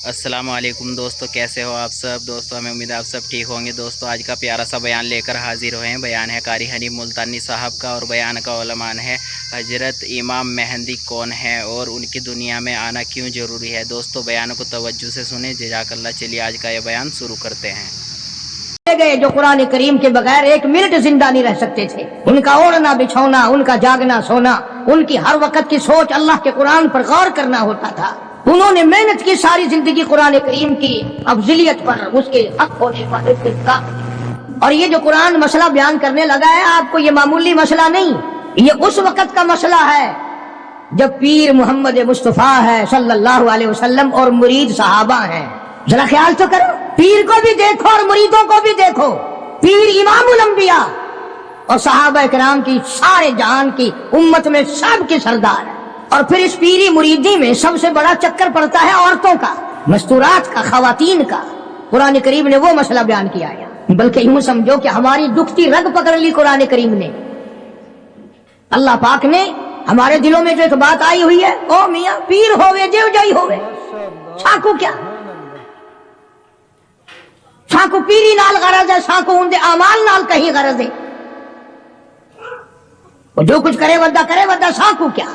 अस्सलाम वालेकुम दोस्तों, कैसे हो आप सब। दोस्तों हमें उम्मीद है आप सब ठीक होंगे। दोस्तों आज का प्यारा सा बयान लेकर हाजिर हुए हैं। बयान है कारी हनीफ मुल्तानी साहब का और बयान का उलमान है हजरत इमाम मेहंदी कौन है और उनकी दुनिया में आना क्यों ज़रूरी है। दोस्तों बयान को तवज्जो से सुने, जज़ाकल्लाह। चलिए आज का यह बयान शुरू करते हैं। गए जो कुरान करीम के बगैर एक मिनट जिंदा नहीं रह सकते थे। उनका ओढ़ना बिछौना, उनका जागना सोना, उनकी हर वक्त की सोच अल्लाह के कुरान पर गौर करना होता था। उन्होंने मेहनत की सारी जिंदगी कुरान करीम की अफजलियत पर, उसके हक होने पर। और ये जो कुरान मसला बयान करने लगा है आपको, ये मामूली मसला नहीं, ये उस वक्त का मसला है जब पीर मोहम्मद मुस्तफा है सल्लल्लाहु अलैहि वसल्लम और मुरीद सहाबा हैं। जरा ख्याल तो करो, पीर को भी देखो और मुरीदों को भी देखो। पीर इमामुल अंबिया और सहाबा किराम की सारे जहान की उम्मत में सबके सरदार है। और फिर इस पीरी मुरीदी में सबसे बड़ा चक्कर पड़ता है औरतों का, मस्तूरात का, खवातीन का। कुरान करीम ने वो मसला बयान किया है, बल्कि यूं समझो कि हमारी दुखती रग पकड़ ली कुरान करीम ने। अल्लाह पाक ने हमारे दिलों में जो एक बात आई हुई है, ओ मियां पीर होवे जेव जाई होवे, साकू क्या साकू पीरी नाल गरज है, साकू उनके अमाल नाल कहीं गरज है। जो कुछ करे वदा साकू क्या।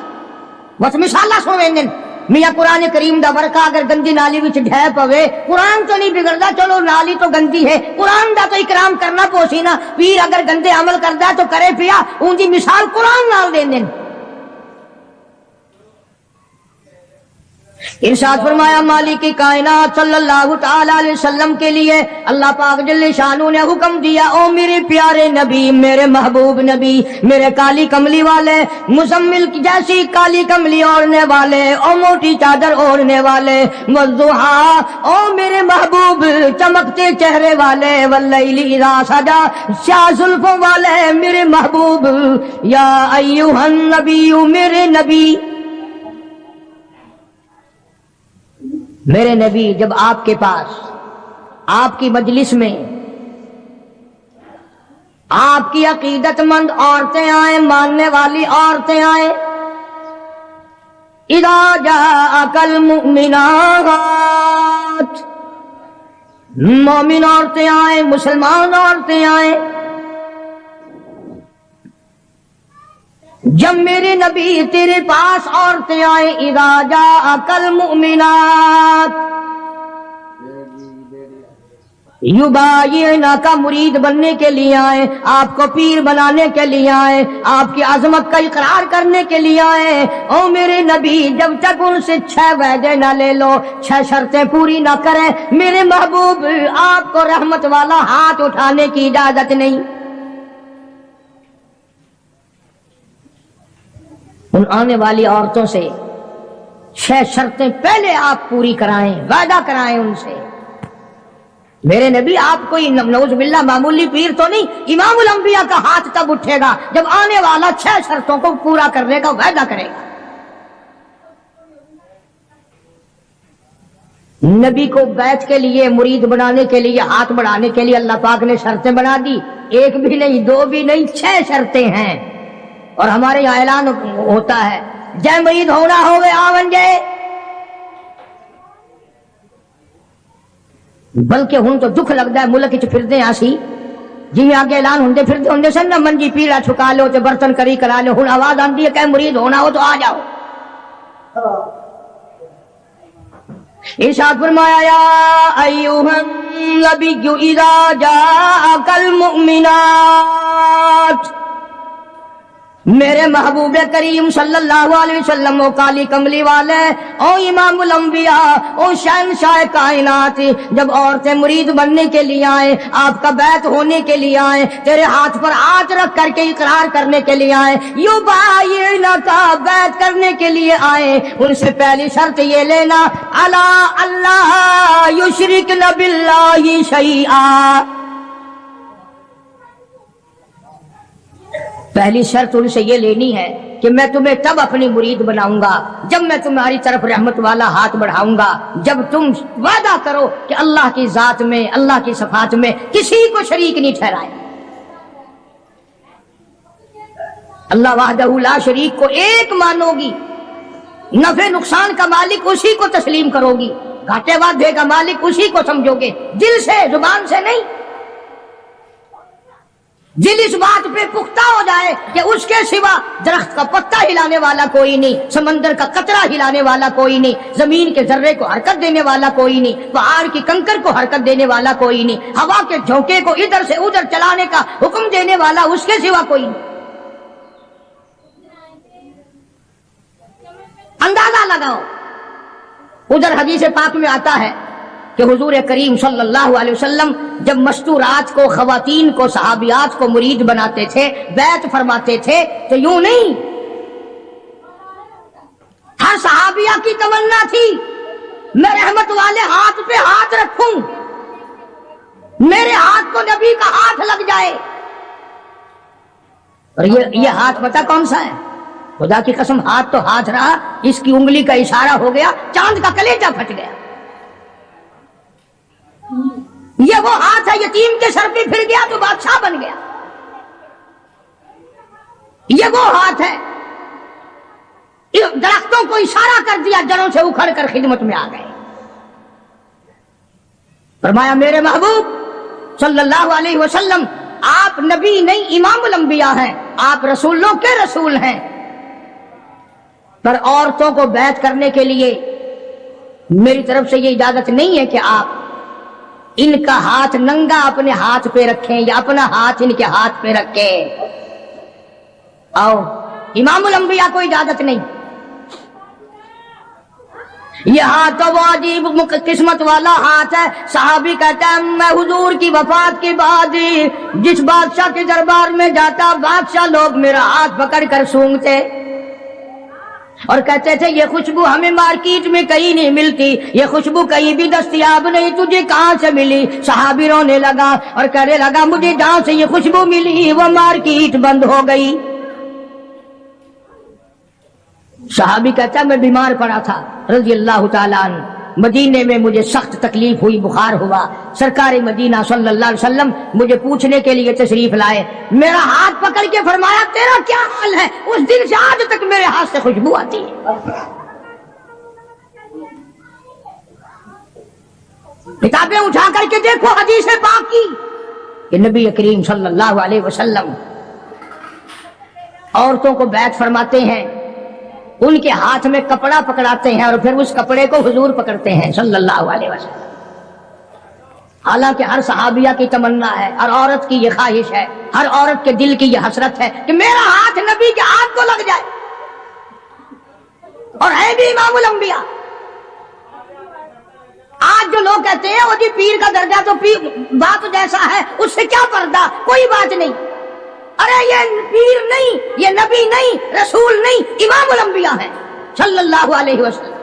बस मिसाला सुने मियां कुरान करीम दा वर्का अगर गंदी नाली विच ढह पवे, कुरान तो नहीं बिगड़दा, चलो नाली तो गंदी है, कुरान दा तो इकराम करना पोसी ना। पीर अगर गंदे अमल करदा तो करे पिया, उनकी मिसाल कुरान नाल देंदे। इरशाद फरमाया मालिक की कायनात सल्लल्लाहु तआला अलैहि वसल्लम के लिए अल्लाह पाक जल्ले शानू ने हुक्म दिया, ओ मेरे प्यारे नबी, मेरे महबूब नबी, मेरे काली कमली वाले, मुजम्मिल की जैसी काली कमली ओढ़ने वाले, ओ मोटी चादर ओढ़ने वाले, वज़ुहा, ओ मेरे महबूब चमकते चेहरे वाले, वल्लैलि इज़ा सजा, स्याह जुल्फों वाले मेरे महबूब, या अय्युहन नबी, मेरे नबी, मेरे नबी। जब आपके पास, आपकी मजलिस में आपकी अकीदतमंद औरतें आए, मानने वाली औरतें आए, इज़ा जाअकल मुमिनात, मोमिन औरतें आए, मुसलमान औरतें आए, जब मेरे नबी तेरे पास औरतें आए, इज़ा जाअकल मुमिनात युबायिना का मुरीद बनने के लिए आए, आपको पीर बनाने के लिए आए, आपकी अजमत का इकरार करने के लिए आए। ओ मेरे नबी, जब तक उनसे 6 वादे न ले लो, 6 शर्तें पूरी न करें, मेरे महबूब आपको रहमत वाला हाथ उठाने की इजाजत नहीं। उन आने वाली औरतों से 6 शर्तें पहले आप पूरी कराएं, वादा कराएं उनसे। मेरे नबी, आप कोई नऊज़ बिल्लाह मामूली पीर तो नहीं, इमामुल अंबिया का हाथ तब उठेगा जब आने वाला 6 शर्तों को पूरा करने का वादा करेगा। नबी को बैत के लिए, मुरीद बनाने के लिए, हाथ बढ़ाने के लिए अल्लाह पाक ने शर्तें बना दी। 1 भी नहीं, 2 भी नहीं, 6 शर्तें हैं। और हमारे यहाँ ऐलान होता है, जय मुरीद होना होवे आवन जय। बल्कि हुन तो दुख लगता है, मुल्क च फिरदे आसी जिवें आगे ऐलान होंदे फिरदे होंदे सन ना, मंजी पीड़ा छुका लो ते बर्तन करी करा लो। हुन आवाज आंदी है, कह मुरीद होना हो तो आ जाओ। इरशाद फरमाया, या अय्युहन नबिय्यु इज़ा जाअकल मुमिनात, मेरे महबूब करीम सल्लल्लाहु अलैहि वसल्लम, ओ काली कमली वाले, ओ इमामुल अंबिया, ओ शहंशाह कायनात, जब औरतें मुरीद बनने के लिए आए, आपका बैत होने के लिए आए, तेरे हाथ पर हाथ रख करके इकरार करने के लिए आए, युबायिना का बैत करने के लिए आए, उनसे पहली शर्त ये लेना, अला अल्लाह युशरिकन बिल्लाहि शैआ। पहली शर्त उनसे ये लेनी है कि मैं तुम्हें तब अपनी मुरीद बनाऊंगा जब मैं तुम्हारी तरफ रहमत वाला हाथ बढ़ाऊंगा, जब तुम वादा करो कि अल्लाह की जात में, अल्लाह की सफात में किसी को शरीक नहीं ठहराए। अल्लाह वहदहू ला शरीक को एक मानोगी, नफे नुकसान का मालिक उसी को तस्लीम करोगी, घाटे वाधे का मालिक उसी को समझोगे, दिल से, जुबान से नहीं। दिल इस बात पे पुख्ता हो जाए कि उसके सिवा दरख्त का पत्ता हिलाने वाला कोई नहीं, समंदर का कतरा हिलाने वाला कोई नहीं, जमीन के जर्रे को हरकत देने वाला कोई नहीं, पहाड़ की कंकर को हरकत देने वाला कोई नहीं, हवा के झोंके को इधर से उधर चलाने का हुक्म देने वाला उसके सिवा कोई नहीं। अंदाजा लगाओ। उधर हदीस पाक में आता है कि हुजूर करीम सल्लल्लाहु अलैहि वसल्लम जब मस्तूरात को, खवातीन को, सहाबियात को मुरीद बनाते थे, बैत फरमाते थे, तो यूं नहीं, हर सहाबिया की तमन्ना थी मैं रहमत वाले हाथ पे हाथ रखूं, मेरे हाथ को नबी का हाथ लग जाए। और ये हाथ पता कौन सा है? खुदा की कसम, हाथ तो हाथ रहा, इसकी उंगली का इशारा हो गया, चांद का कलेजा फट गया। ये वो हाथ है, यतीम के सर पे फिर गया तो बादशाह बन गया। ये वो हाथ है, दरख्तों को इशारा कर दिया, जड़ों से उखड़ कर खिदमत में आ गए। फरमाया मेरे महबूब सल्लल्लाहु अलैहि वसल्लम, आप नबी नहीं इमामुल अंबिया हैं, आप रसूलों के रसूल हैं, पर औरतों को बैत करने के लिए मेरी तरफ से ये इजाजत नहीं है कि आप इनका हाथ नंगा अपने हाथ पे रखें या अपना हाथ इनके हाथ पे रखें। आओ, इमामुल अंबिया को इजाजत नहीं। यह हाथ तो वो अजीब किस्मत वाला हाथ है। सहाबी कहता है मैं हुजूर की वफात के बाद जिस बादशाह के दरबार में जाता, बादशाह लोग मेरा हाथ पकड़ कर सूंघते और कहते थे ये खुशबू हमें मार्केट में कहीं नहीं मिलती, ये खुशबू कहीं भी दस्तयाब नहीं, तुझे कहां से मिली? सहाबी रोने लगा और कहने लगा मुझे जहां से ये खुशबू मिली वो मार्केट बंद हो गई। सहाबी कहता मैं बीमार पड़ा था रज़ी अल्लाह ताला अन्हु, मदीने में मुझे सख्त तकलीफ हुई, बुखार हुआ। सरकार मदीना सल्लल्लाहु अलैहि वसल्लम मुझे पूछने के लिए तशरीफ लाए, मेरा हाथ पकड़ के फरमाया तेरा क्या हाल है? उस दिन से आज तक मेरे हाथ से खुशबू आती है। किताबें उठा करके देखो हदीस पाक की कि नबी करीम सल्लल्लाहु अलैहि वसल्लम औरतों को बैत फरमाते हैं, उनके हाथ में कपड़ा पकड़ाते हैं और फिर उस कपड़े को हुजूर पकड़ते हैं सल्लल्लाहु अलैहि वसल्लम। हालांकि हर सहाबिया की तमन्ना है, हर औरत की ये ख्वाहिश है, हर औरत के दिल की ये हसरत है कि मेरा हाथ नबी के हाथ को लग जाए, और है भी इमामुल अंबिया। आज जो लोग कहते हैं वो जी पीर का दर्जा तो पीर बाप जैसा है, उससे क्या पर्दा, कोई बात नहीं। अरे ये पीर नहीं, ये नबी नहीं, रसूल नहीं, इमामुल अंबिया है सल्लल्लाहु अलैहि वसल्लम।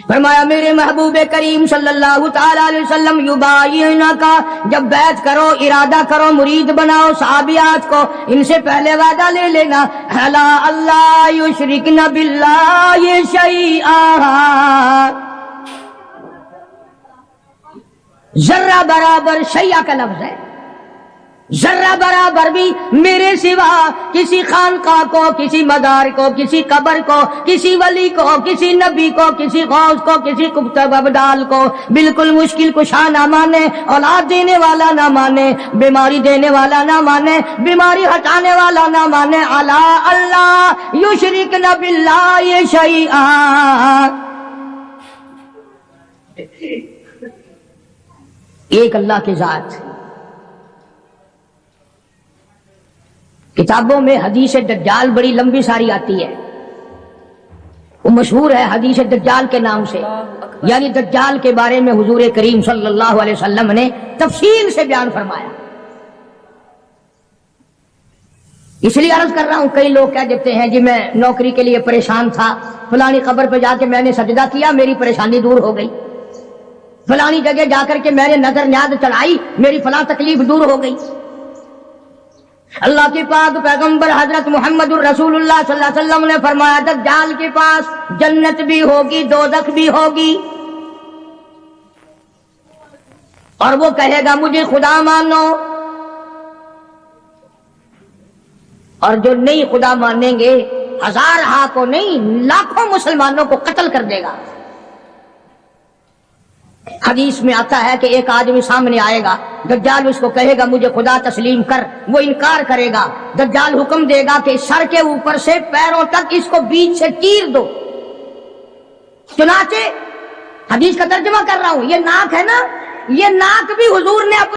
फरमाया मेरे महबूब करीम सल्लल्लाहु ताला अलैहि वसल्लम युबायिना का, जब बैत करो, इरादा करो, मुरीद बनाओ सहाबियात को, इनसे पहले वादा ले लेना, अला अल्लाह युशरिकना बिल्लाहि शैआ, जर्रा बराबर शैया का लफ्ज है, जर्रा बराबर भी मेरे सिवा किसी खानका को, किसी मजार को, किसी कब्र को, किसी वली को, किसी नबी को, किसी गौस को, किसी कुतुब अब्दाल को बिल्कुल मुश्किल कुशा ना माने, औलाद देने वाला ना माने, बीमारी देने वाला ना माने, बीमारी हटाने वाला ना माने। अला अल्लाह युशरिकना बिल्लाहि शैआ, एक अल्लाह की जात। किताबों में हदीस दज्जाल बड़ी लंबी सारी आती है, वो मशहूर है हदीस दज्जाल के नाम से, यानी दज्जाल के बारे में हुजूर करीम सल्लल्लाहु अलैहि वसल्लम ने तफसील से बयान फरमाया। इसलिए अर्ज कर रहा हूं, कई लोग कह देते हैं जी मैं नौकरी के लिए परेशान था, फलानी कब्र पे जाके मैंने सजदा किया, मेरी परेशानी दूर हो गई, फलानी जगह जाकर के मैंने नजर न्याज चढ़ाई, मेरी फला तकलीफ दूर हो गई। अल्लाह के पाक पैगंबर हजरत मुहम्मदुर रसूलुल्लाह सल्लल्लाहु अलैहि वसल्लम ने फरमाया दज्जाल के पास जन्नत भी होगी, दोज़ख भी होगी, और वो कहेगा मुझे खुदा मानो, और जो नहीं खुदा मानेंगे हजार हा को नहीं लाखों मुसलमानों को कत्ल कर देगा। حدیث میں آتا ہے کہ ایک آدمی سامنے آئے گا، دجال اس کو کہے گا مجھے خدا تسلیم کر، وہ انکار کرے گا، دجال حکم دے گا کہ سر کے اوپر سے پیروں تک اس کو بیچ سے چیر دو۔ چنانچہ حدیث کا ترجمہ کر رہا ہوں، یہ ناک ہے نا، یہ ناک بھی حضور نے